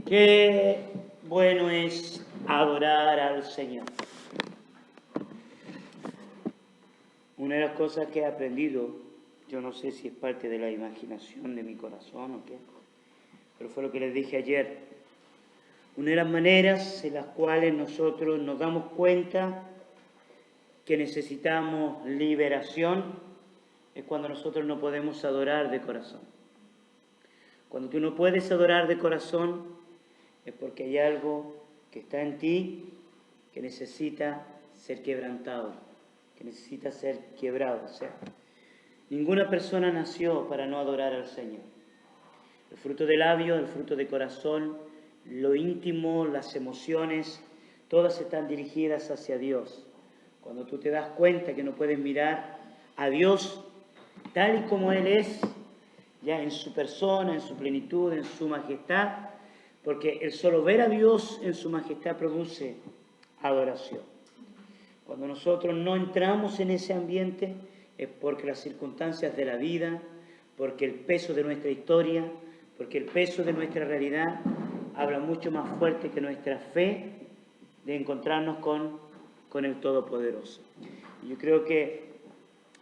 Qué bueno es adorar al Señor. Una de las cosas que he aprendido, yo no sé si es parte de la imaginación de mi corazón o qué, pero fue lo que les dije ayer. Una de las maneras en las cuales nosotros nos damos cuenta que necesitamos liberación es cuando nosotros no podemos adorar de corazón. Cuando tú no puedes adorar de corazón es porque hay algo que está en ti que necesita ser quebrantado, que necesita ser quebrado. O sea, ninguna persona nació para no adorar al Señor. El fruto de labio, el fruto de corazón, lo íntimo, las emociones, todas están dirigidas hacia Dios. Cuando tú te das cuenta que no puedes mirar a Dios tal y como Él es, ya en su persona, en su plenitud, en su majestad, porque el solo ver a Dios en su majestad produce adoración. Cuando nosotros no entramos en ese ambiente es porque las circunstancias de la vida, porque el peso de nuestra historia, porque el peso de nuestra realidad habla mucho más fuerte que nuestra fe de encontrarnos con el Todopoderoso. Y yo creo que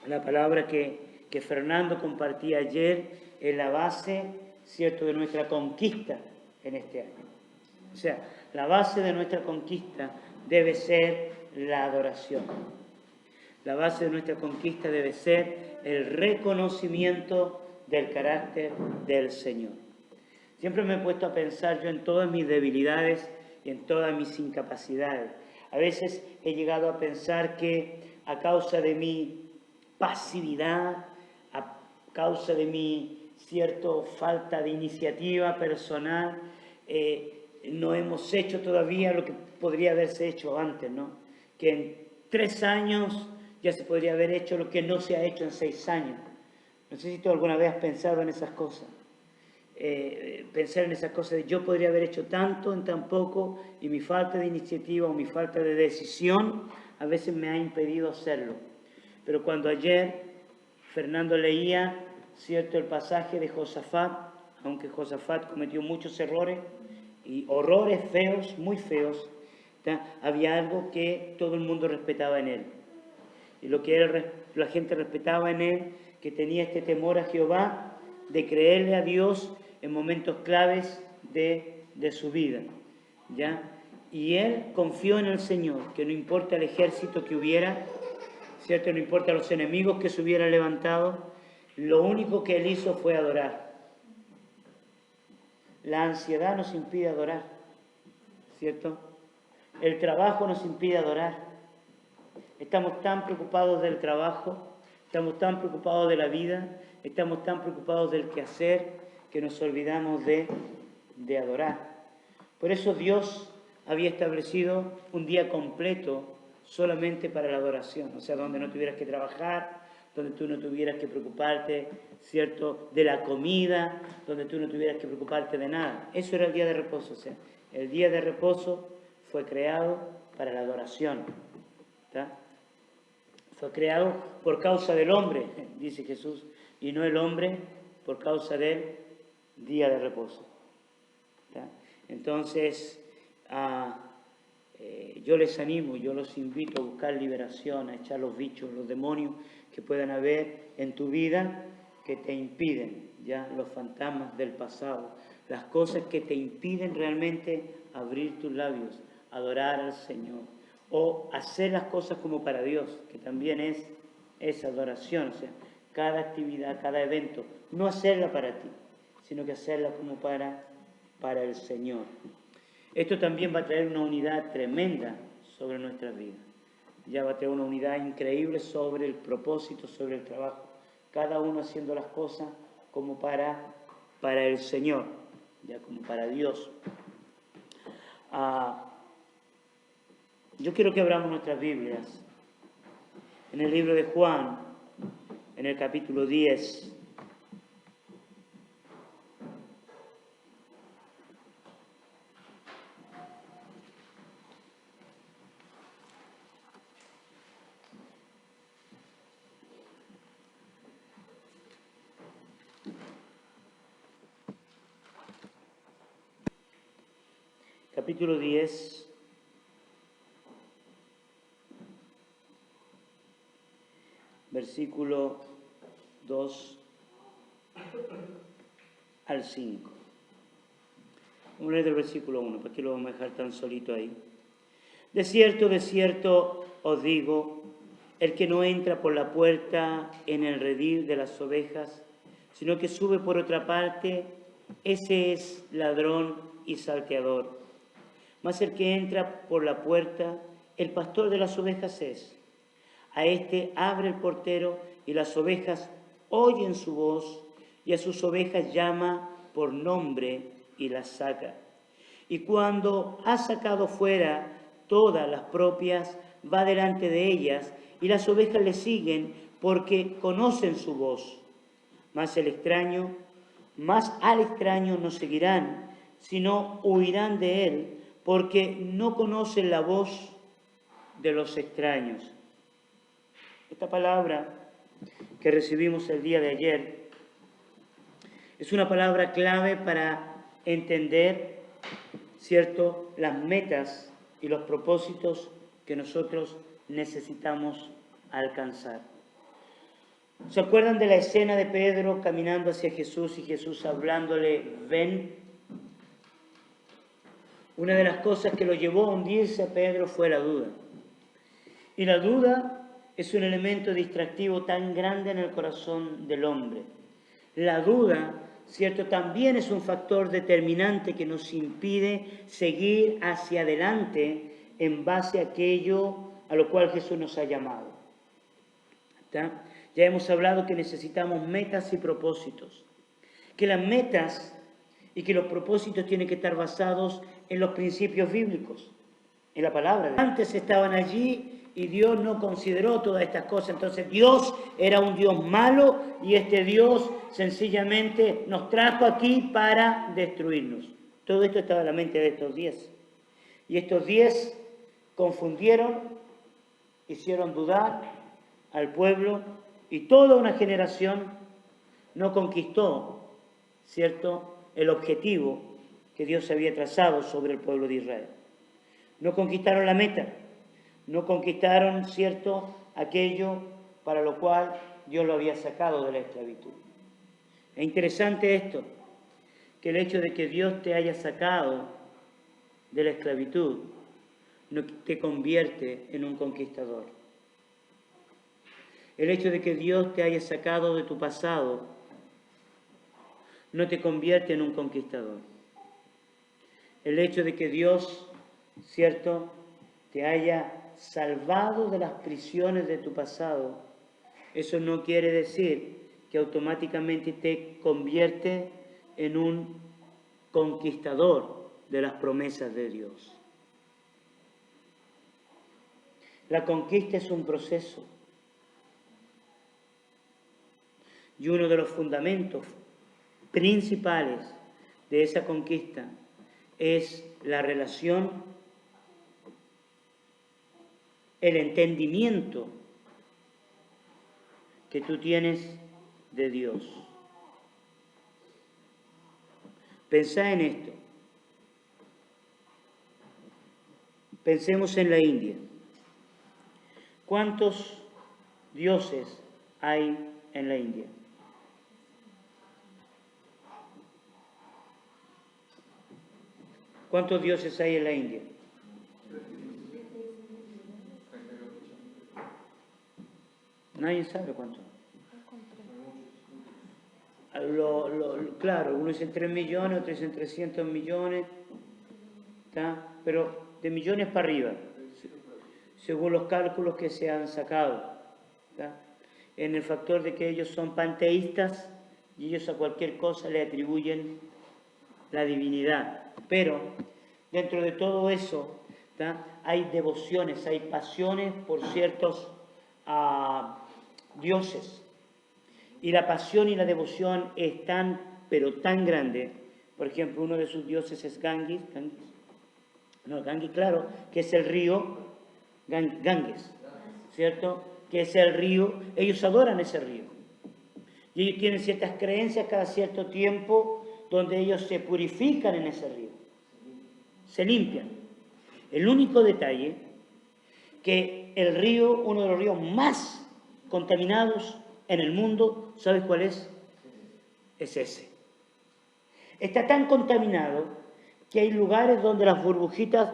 la palabra que Fernando compartía ayer es la base, ¿cierto?, de nuestra conquista en este año. O sea, la base de nuestra conquista debe ser la adoración. La base de nuestra conquista debe ser el reconocimiento del carácter del Señor. Siempre me he puesto a pensar yo en todas mis debilidades y en todas mis incapacidades. A veces he llegado a pensar que a causa de mi pasividad, a causa de mi falta de iniciativa personal, no hemos hecho todavía lo que podría haberse hecho antes, ¿no? Que en 3 años ya se podría haber hecho lo que no se ha hecho en 6 años. No sé si tú alguna vez has pensado en esas cosas. Pensar en esas cosas de yo podría haber hecho tanto en tan poco y mi falta de iniciativa o mi falta de decisión a veces me ha impedido hacerlo. Pero cuando ayer Fernando leía, ¿cierto?, el pasaje de Josafat, aunque Josafat cometió muchos errores y horrores feos, muy feos, había algo que todo el mundo respetaba en él. Y lo que la gente respetaba en él, que tenía este temor a Jehová, de creerle a Dios en momentos claves de su vida, ¿ya? Y él confió en el Señor, que no importa el ejército que hubiera, ¿cierto? No importa los enemigos que se hubieran levantado, lo único que él hizo fue adorar. La ansiedad nos impide adorar, ¿cierto? El trabajo nos impide adorar. Estamos tan preocupados del trabajo, estamos tan preocupados de la vida, estamos tan preocupados del quehacer que nos olvidamos de adorar. Por eso Dios había establecido un día completo solamente para la adoración, o sea, donde no tuvieras que trabajar, donde tú no tuvieras que preocuparte, ¿cierto?, de la comida, donde tú no tuvieras que preocuparte de nada. Eso era el día de reposo, o sea, el día de reposo fue creado para la adoración, ¿está? Fue creado por causa del hombre, dice Jesús, y no el hombre por causa del día de reposo, ¿está? Entonces, yo les animo, yo los invito a buscar liberación, a echar los bichos, los demonios que puedan haber en tu vida que te impiden, ya, los fantasmas del pasado, las cosas que te impiden realmente abrir tus labios, adorar al Señor, o hacer las cosas como para Dios, que también es adoración, o sea, cada actividad, cada evento, no hacerla para ti, sino que hacerla como para el Señor. Esto también va a traer una unidad tremenda sobre nuestras vidas. Ya va a traer una unidad increíble sobre el propósito, sobre el trabajo. Cada uno haciendo las cosas como para el Señor, ya como para Dios. Yo quiero que abramos nuestras Biblias en el libro de Juan, en el capítulo 10. capítulo 10, versículo 2 al 5. Vamos a leer del versículo 1, ¿para qué lo vamos a dejar tan solito ahí? De cierto os digo, el que no entra por la puerta en el redil de las ovejas, sino que sube por otra parte, ese es ladrón y salteador. Mas el que entra por la puerta, el pastor de las ovejas es. A éste abre el portero y las ovejas oyen su voz, y a sus ovejas llama por nombre y las saca. Y cuando ha sacado fuera todas las propias, va delante de ellas, y las ovejas le siguen porque conocen su voz. Mas al extraño no seguirán, sino huirán de él, porque no conocen la voz de los extraños. Esta palabra que recibimos el día de ayer es una palabra clave para entender, ¿cierto?, las metas y los propósitos que nosotros necesitamos alcanzar. ¿Se acuerdan de la escena de Pedro caminando hacia Jesús y Jesús hablándole, ven? Una de las cosas que lo llevó a hundirse a Pedro fue la duda. Y la duda es un elemento distractivo tan grande en el corazón del hombre. La duda, ¿cierto?, también es un factor determinante que nos impide seguir hacia adelante en base a aquello a lo cual Jesús nos ha llamado. ¿Está? Ya hemos hablado que necesitamos metas y propósitos. Que las metas y que los propósitos tienen que estar basados en los principios bíblicos, en la palabra. Antes estaban allí y Dios no consideró todas estas cosas. Entonces Dios era un Dios malo y este Dios sencillamente nos trajo aquí para destruirnos. Todo esto estaba en la mente de estos 10. Y estos 10 confundieron, hicieron dudar al pueblo y toda una generación no conquistó, ¿cierto?, el objetivo que Dios había trazado sobre el pueblo de Israel. No conquistaron la meta, no conquistaron, ¿cierto?, aquello para lo cual Dios lo había sacado de la esclavitud. Es interesante esto, que el hecho de que Dios te haya sacado de la esclavitud no te convierte en un conquistador. El hecho de que Dios te haya sacado de tu pasado no te convierte en un conquistador. El hecho de que Dios, ¿cierto?, te haya salvado de las prisiones de tu pasado, eso no quiere decir que automáticamente te convierte en un conquistador de las promesas de Dios. La conquista es un proceso. Y uno de los fundamentos principales de esa conquista es la relación, el entendimiento que tú tienes de Dios. Pensá en esto. Pensemos en la India. ¿Cuántos dioses hay en la India? ¿Cuántos dioses hay en la India? Nadie sabe cuántos. Claro, unos dicen 3 millones, otros dicen 300 millones, ¿tá? Pero de millones para arriba, según los cálculos que se han sacado, ¿tá? En el factor de que ellos son panteístas y ellos a cualquier cosa le atribuyen la divinidad. Pero dentro de todo eso, ¿tá?, hay devociones, hay pasiones por ciertos dioses. Y la pasión y la devoción es tan, pero tan grande. Por ejemplo, uno de sus dioses es Ganges, claro, que es el río Ganges, ¿cierto? Que es el río, ellos adoran ese río. Y ellos tienen ciertas creencias cada cierto tiempo donde ellos se purifican en ese río. se limpian. El único detalle que el río, uno de los ríos más contaminados en el mundo, ¿sabes cuál es? Es ese. Está tan contaminado que hay lugares donde las burbujitas...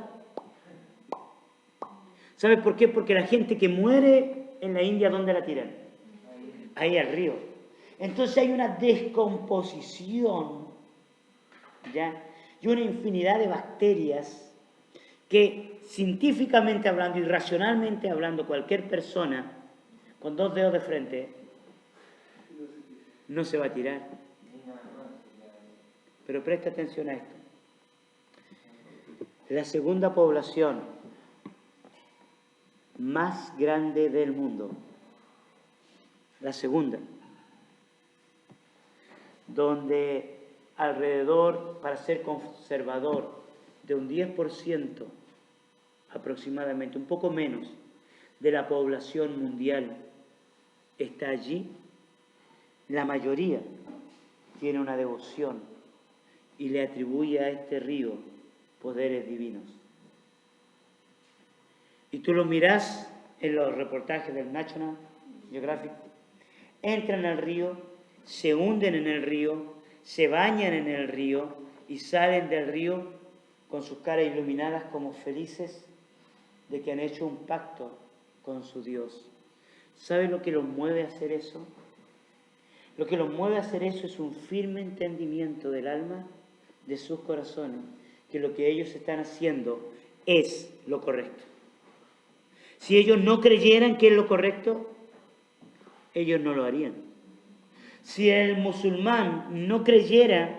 ¿Sabes por qué? Porque la gente que muere en la India, ¿dónde la tiran? Ahí al río. Entonces hay una descomposición, ¿ya? Y una infinidad de bacterias que científicamente hablando y racionalmente hablando, cualquier persona con 2 dedos de frente no se va a tirar. Pero presta atención a esto. La segunda población más grande del mundo, la segunda, donde alrededor, para ser conservador, de un 10% aproximadamente, un poco menos, de la población mundial está allí, la mayoría tiene una devoción y le atribuye a este río poderes divinos. Y tú lo mirás en los reportajes del National Geographic, entran al río, se hunden en el río, se bañan en el río y salen del río con sus caras iluminadas como felices de que han hecho un pacto con su Dios. ¿Sabe lo que los mueve a hacer eso? Lo que los mueve a hacer eso es un firme entendimiento del alma, de sus corazones, que lo que ellos están haciendo es lo correcto. Si ellos no creyeran que es lo correcto, ellos no lo harían. Si el musulmán no creyera,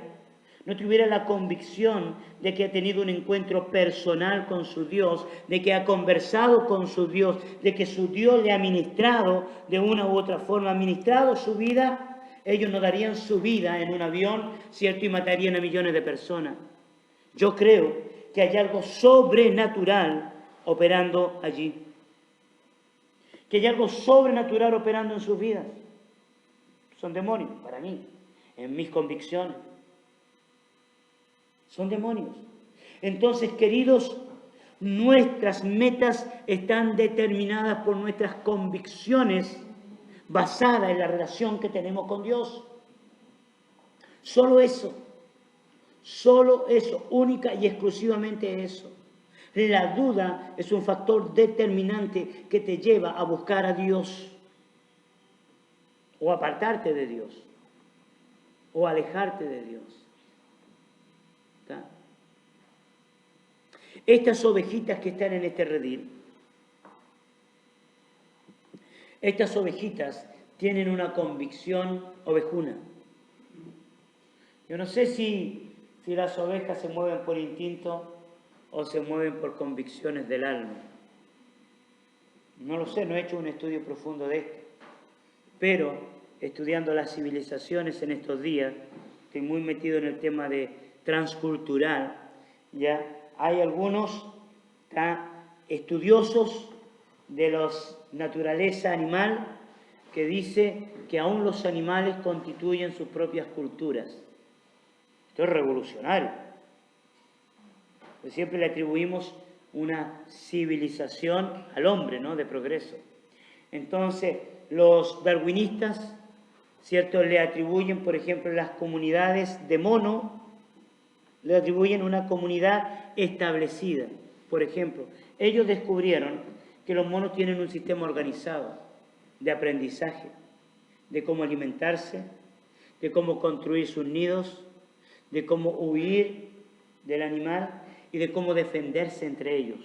no tuviera la convicción de que ha tenido un encuentro personal con su Dios, de que ha conversado con su Dios, de que su Dios le ha ministrado de una u otra forma, ha ministrado su vida, ellos no darían su vida en un avión, ¿cierto? Y matarían a millones de personas. Yo creo que hay algo sobrenatural operando allí. Que hay algo sobrenatural operando en sus vidas. Son demonios, para mí, en mis convicciones. Son demonios. Entonces, queridos, nuestras metas están determinadas por nuestras convicciones basadas en la relación que tenemos con Dios. Solo eso, única y exclusivamente eso. La duda es un factor determinante que te lleva a buscar a Dios, o apartarte de Dios, o alejarte de Dios. ¿Está? Estas ovejitas que están en este redil, estas ovejitas tienen una convicción ovejuna. Yo no sé si las ovejas se mueven por instinto o se mueven por convicciones del alma. No lo sé, no he hecho un estudio profundo de esto. Pero, estudiando las civilizaciones en estos días, estoy muy metido en el tema de transcultural, ya hay algunos estudiosos de la naturaleza animal que dice que aún los animales constituyen sus propias culturas. Esto es revolucionario. Pues siempre le atribuimos una civilización al hombre, ¿no? De progreso. Entonces, los darwinistas, ¿cierto?, le atribuyen, por ejemplo, las comunidades de mono, le atribuyen una comunidad establecida. Por ejemplo, ellos descubrieron que los monos tienen un sistema organizado de aprendizaje, de cómo alimentarse, de cómo construir sus nidos, de cómo huir del animal y de cómo defenderse entre ellos.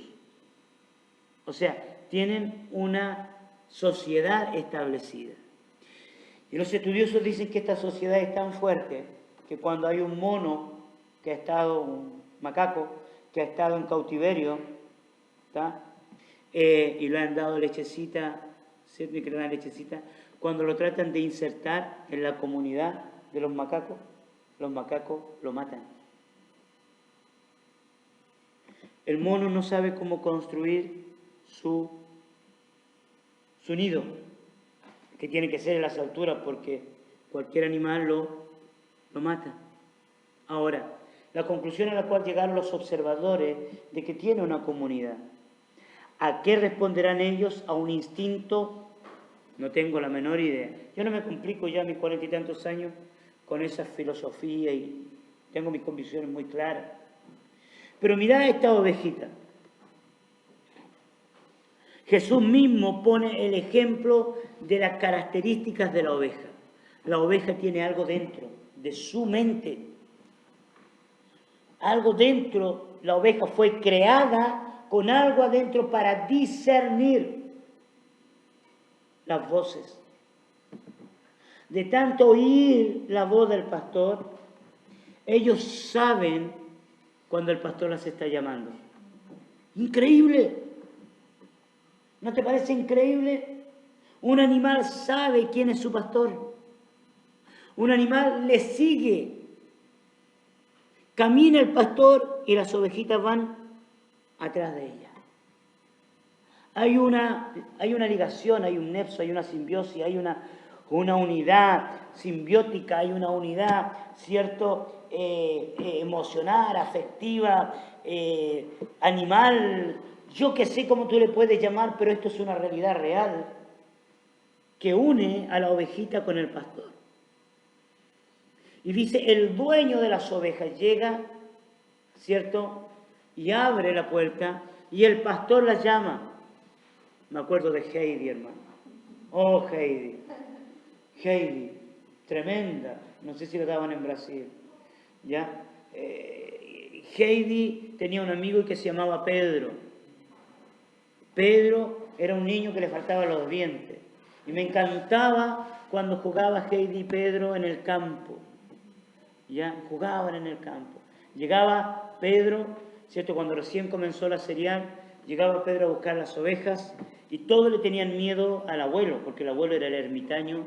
O sea, tienen una sociedad establecida. Y los estudiosos dicen que esta sociedad es tan fuerte que cuando hay un mono que ha estado, un macaco, que ha estado en cautiverio, ¿está? Y le han dado lechecita, ¿cierto? Y que le dan lechecita, cuando lo tratan de insertar en la comunidad de los macacos lo matan. El mono no sabe cómo construir su nido, que tiene que ser en las alturas porque cualquier animal lo mata. Ahora, la conclusión a la cual llegaron los observadores de que tiene una comunidad. ¿A qué responderán ellos? A un instinto, no tengo la menor idea. Yo no me complico ya a mis 40 y tantos años con esa filosofía y tengo mis convicciones muy claras. Pero mirad a esta ovejita. Jesús mismo pone el ejemplo de las características de la oveja. La oveja tiene algo dentro, de su mente. Algo dentro, la oveja fue creada con algo adentro para discernir las voces. De tanto oír la voz del pastor, ellos saben cuando el pastor las está llamando. ¡Increíble! ¿No te parece increíble? Un animal sabe quién es su pastor. Un animal le sigue. Camina el pastor y las ovejitas van atrás de ella. Hay una ligación, hay un nexo, hay una simbiosis, hay una unidad simbiótica, hay una unidad, ¿cierto? Emocional, afectiva, animal. Yo que sé cómo tú le puedes llamar, pero esto es una realidad real que une a la ovejita con el pastor. Y dice, el dueño de las ovejas llega, ¿cierto? Y abre la puerta y el pastor las llama. Me acuerdo de Heidi, hermano. Oh, Heidi. Heidi, tremenda. No sé si lo daban en Brasil. ¿Ya? Heidi tenía un amigo que se llamaba Pedro. Pedro era un niño que le faltaban los dientes. Y me encantaba cuando jugaba Heidi y Pedro en el campo. Ya jugaban en el campo. Llegaba Pedro, ¿cierto? Cuando recién comenzó la serial, llegaba Pedro a buscar las ovejas y todos le tenían miedo al abuelo, porque el abuelo era el ermitaño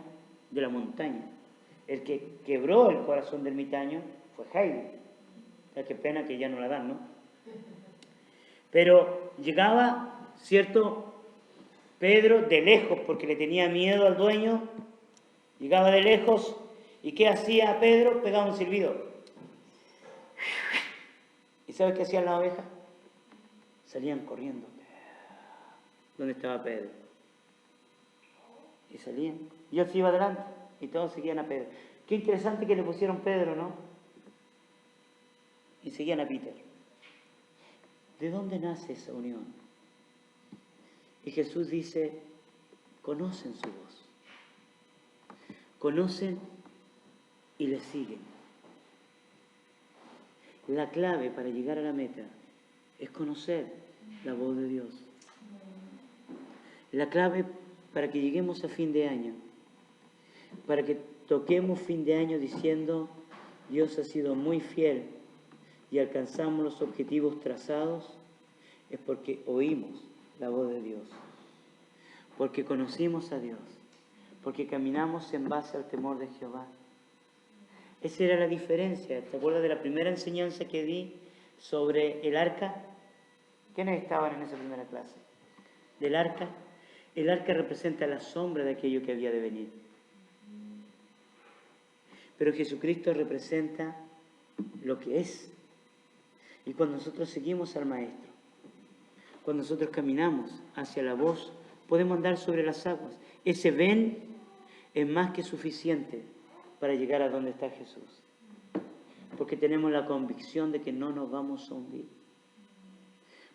de la montaña. El que quebró el corazón del ermitaño fue Heidi. O sea, qué pena que ya no la dan, ¿no? Pero llegaba, ¿cierto? Pedro de lejos, porque le tenía miedo al dueño, llegaba de lejos. ¿Y qué hacía Pedro? Pegaba un silbido. ¿Y sabes qué hacían las ovejas? Salían corriendo. ¿Dónde estaba Pedro? Y salían. Y él se iba adelante y todos seguían a Pedro. Qué interesante que le pusieron Pedro, ¿no? Y seguían a Peter. ¿De dónde nace esa unión? Y Jesús dice, conocen su voz. Conocen y le siguen. La clave para llegar a la meta es conocer la voz de Dios. La clave para que lleguemos a fin de año, para que toquemos fin de año diciendo, Dios ha sido muy fiel y alcanzamos los objetivos trazados, es porque oímos la voz de Dios, porque conocimos a Dios, porque caminamos en base al temor de Jehová. Esa era la diferencia. ¿Te acuerdas de la primera enseñanza que di sobre el arca? ¿Quiénes estaban en esa primera clase? Del arca. El arca representa la sombra de aquello que había de venir. Pero Jesucristo representa lo que es. Y cuando nosotros seguimos al Maestro, cuando nosotros caminamos hacia la voz, podemos andar sobre las aguas. Ese ven es más que suficiente para llegar a donde está Jesús. Porque tenemos la convicción de que no nos vamos a hundir.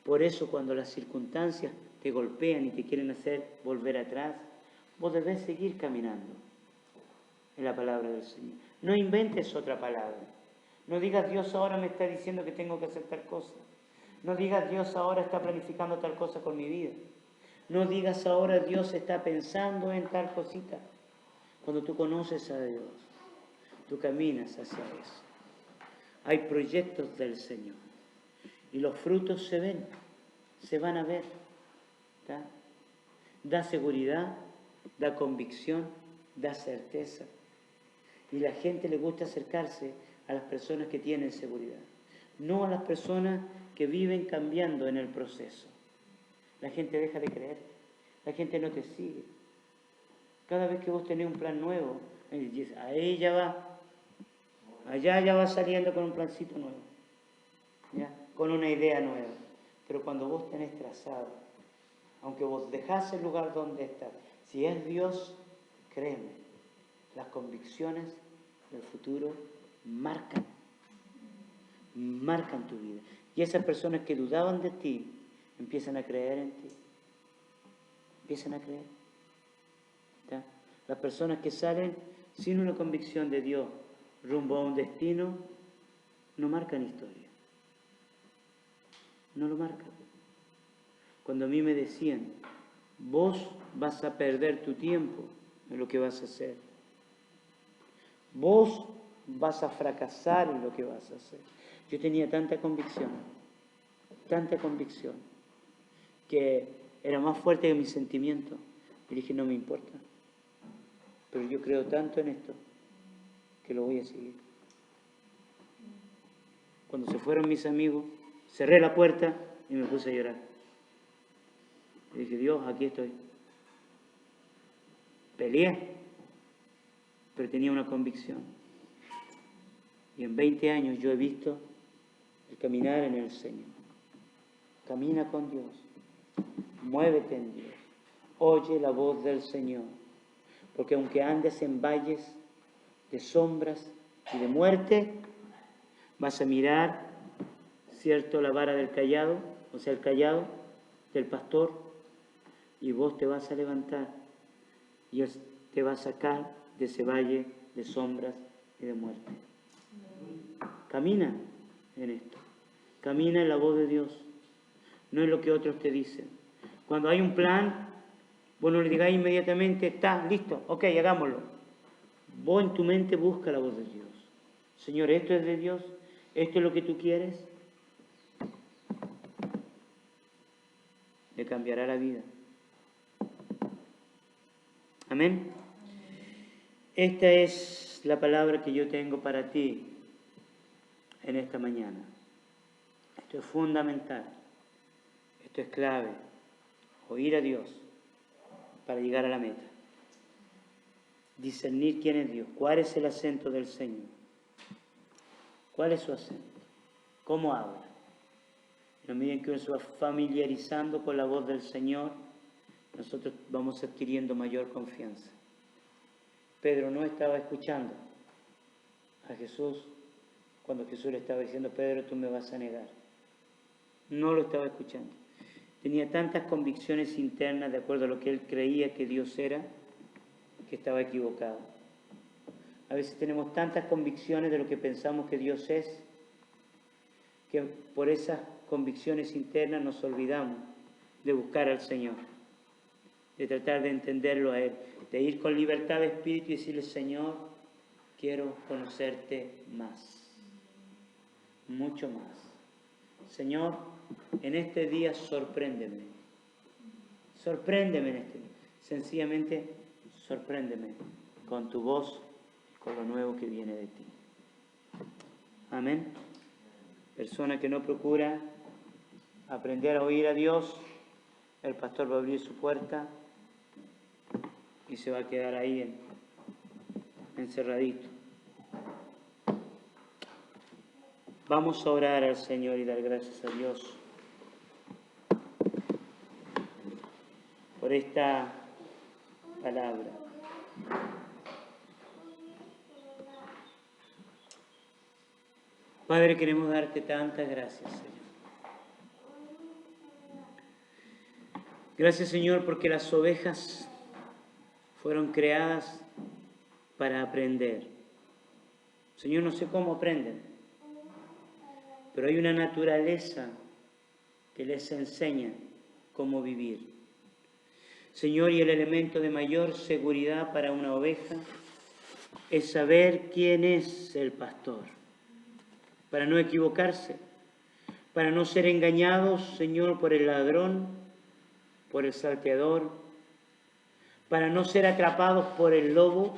Por eso cuando las circunstancias te golpean y te quieren hacer volver atrás, vos debés seguir caminando en la palabra del Señor. No inventes otra palabra. No digas Dios ahora me está diciendo que tengo que hacer tal cosa. No digas Dios ahora está planificando tal cosa con mi vida. No digas ahora Dios está pensando en tal cosita. Cuando tú conoces a Dios, tú caminas hacia eso. Hay proyectos del Señor. Y los frutos se ven, se van a ver. ¿Tá? Da seguridad, da convicción, da certeza. Y la gente le gusta acercarse a las personas que tienen seguridad. No a las personas que viven cambiando en el proceso. La gente deja de creer. La gente no te sigue. Cada vez que vos tenés un plan nuevo, a ella va, allá ya va saliendo con un plancito nuevo. ¿ya? Con una idea nueva. Pero cuando vos tenés trazado, aunque vos dejás el lugar donde estás, si es Dios, créeme, las convicciones del futuro marcan tu vida. Y esas personas que dudaban de ti, empiezan a creer en ti. Empiezan a creer. ¿Ya? Las personas que salen sin una convicción de Dios rumbo a un destino, no marcan historia. No lo marcan. Cuando a mí me decían, vos vas a perder tu tiempo en lo que vas a hacer. Vos vas a fracasar en lo que vas a hacer. Yo tenía tanta convicción, que era más fuerte que mi sentimiento. Y dije, no me importa. Pero yo creo tanto en esto, que lo voy a seguir. Cuando se fueron mis amigos, cerré la puerta y me puse a llorar. Y dije, Dios, aquí estoy. Peleé, pero tenía una convicción. Y en 20 años yo he visto el caminar en el Señor. Camina con Dios, muévete en Dios, oye la voz del Señor. Porque aunque andes en valles de sombras y de muerte, vas a mirar, ¿cierto?, la vara del cayado, o sea, el cayado del pastor, y vos te vas a levantar y Él te va a sacar de ese valle de sombras y de muerte. Camina en esto, camina en la voz de Dios, no en lo que otros te dicen. Cuando hay un plan, vos no le digas inmediatamente, está, listo, ok, hagámoslo. Vos en tu mente busca la voz de Dios. Señor, ¿esto es de Dios? ¿Esto es lo que tú quieres? Le cambiará la vida. Amén. Esta es la palabra que yo tengo para ti en esta mañana. Esto es fundamental. Esto es clave. Oír a Dios para llegar a la meta. Discernir quién es Dios. ¿Cuál es el acento del Señor? ¿Cuál es su acento? ¿Cómo habla? En la medida en que uno se va familiarizando con la voz del Señor, nosotros vamos adquiriendo mayor confianza. Pedro no estaba escuchando a Jesús cuando Jesús le estaba diciendo, Pedro, tú me vas a negar. No lo estaba escuchando. Tenía tantas convicciones internas de acuerdo a lo que él creía que Dios era, que estaba equivocado. A veces tenemos tantas convicciones de lo que pensamos que Dios es, que por esas convicciones internas nos olvidamos de buscar al Señor, de tratar de entenderlo a Él, de ir con libertad de espíritu y decirle, Señor, quiero conocerte más, mucho más. Señor, en este día sorpréndeme en este día. Sencillamente, sorpréndeme con tu voz, con lo nuevo que viene de ti. Amén. Persona que no procura aprender a oír a Dios, el pastor va a abrir su puerta y se va a quedar ahí encerradito. Vamos a orar al Señor y dar gracias a Dios por esta palabra. Padre, queremos darte tantas gracias, Señor. Gracias, Señor, porque las ovejas fueron creadas para aprender. Señor, no sé cómo aprenden, pero hay una naturaleza que les enseña cómo vivir. Señor, y el elemento de mayor seguridad para una oveja es saber quién es el pastor, para no equivocarse, para no ser engañados, Señor, por el ladrón, por el salteador, para no ser atrapados por el lobo,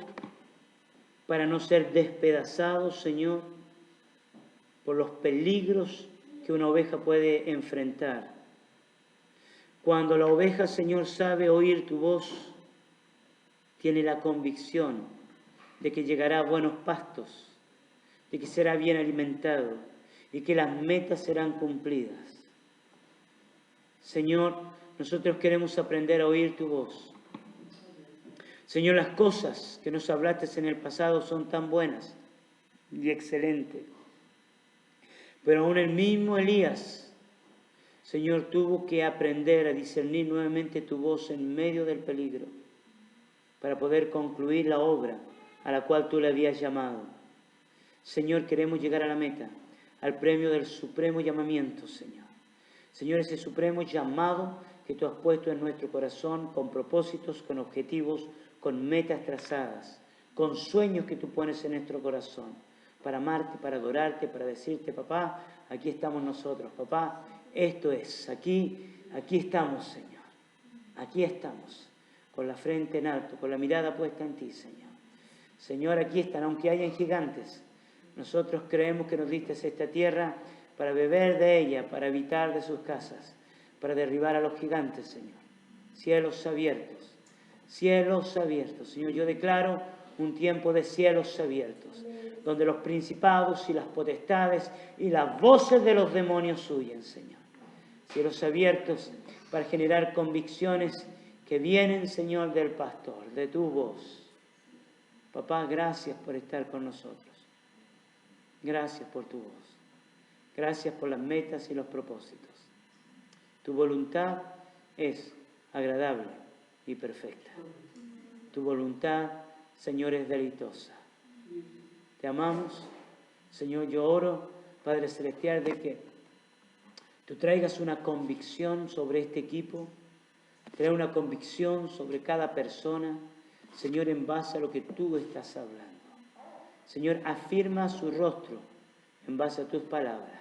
para no ser despedazados, Señor, por los peligros que una oveja puede enfrentar. Cuando la oveja, Señor, sabe oír tu voz, tiene la convicción de que llegará a buenos pastos, de que será bien alimentado y que las metas serán cumplidas. Señor, nosotros queremos aprender a oír tu voz. Señor, las cosas que nos hablaste en el pasado son tan buenas y excelentes. Pero aún el mismo Elías, Señor, tuvo que aprender a discernir nuevamente tu voz en medio del peligro para poder concluir la obra a la cual tú le habías llamado. Señor, queremos llegar a la meta, al premio del supremo llamamiento, Señor. Señor, ese supremo llamado que tú has puesto en nuestro corazón con propósitos, con objetivos, con metas trazadas, con sueños que tú pones en nuestro corazón, para amarte, para adorarte, para decirte, papá, aquí estamos nosotros, papá, esto es, aquí estamos, Señor, aquí estamos, con la frente en alto, con la mirada puesta en ti, Señor. Señor, aquí están, aunque hayan gigantes, nosotros creemos que nos diste esta tierra para beber de ella, para habitar de sus casas, para derribar a los gigantes, Señor. Cielos abiertos, Señor. Yo declaro un tiempo de cielos abiertos, donde los principados y las potestades y las voces de los demonios huyen, Señor. Cielos abiertos para generar convicciones que vienen, Señor, del pastor, de tu voz. Papá, gracias por estar con nosotros. Gracias por tu voz. Gracias por las metas y los propósitos. Tu voluntad es agradable y perfecta. Tu voluntad, Señor, es deleitosa. Te amamos. Señor, yo oro, Padre Celestial, de que tú traigas una convicción sobre este equipo, trae una convicción sobre cada persona, Señor, en base a lo que tú estás hablando. Señor, afirma su rostro en base a tus palabras.